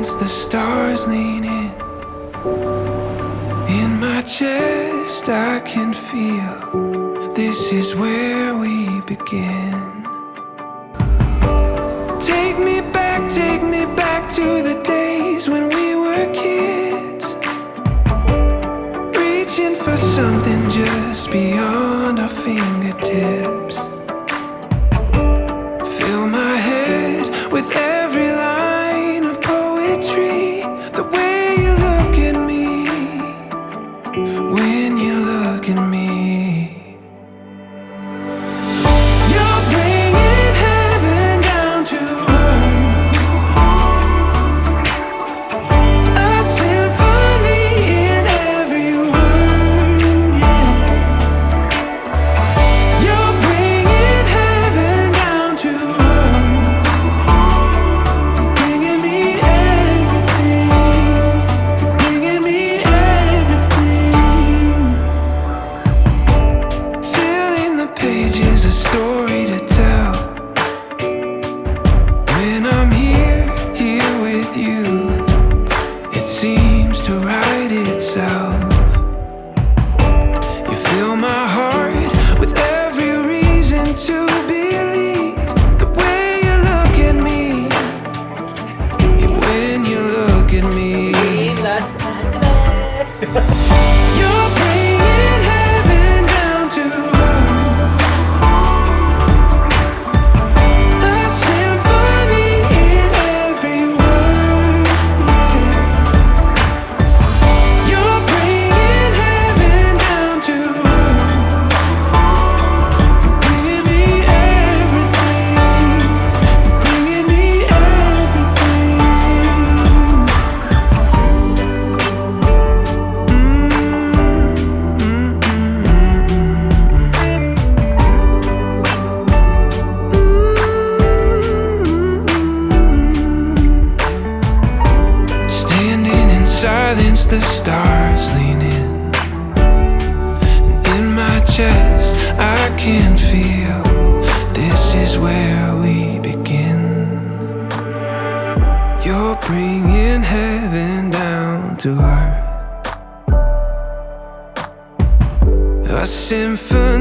silence, the stars lean in. In my chest I can feel this is where we begin. Take me back to the days when we were kids, reaching for something just beyond our fingertips. Fill my head with every line of poetry, the way you look at me when you look at me. You're bringing heaven down to earth, a symphony in every word, yeah. You're bringing heaven down to earth, bringing me everything, bringing me everything. Filling the pages, a story to tell. When I'm here with you, it seems to write itself. You fill my heart with every reason to believe, the way you look at me, when you look at me. Los Angeles. You're bringing heaven down to earth, a symphony in every word, yeah. You're bringing heaven down to earth, bringing me everything, bringing me everything. Standing in silence, the stars lean in. And in my chest, I can feel this is where we begin. You're bringing heaven down to earth, a symphony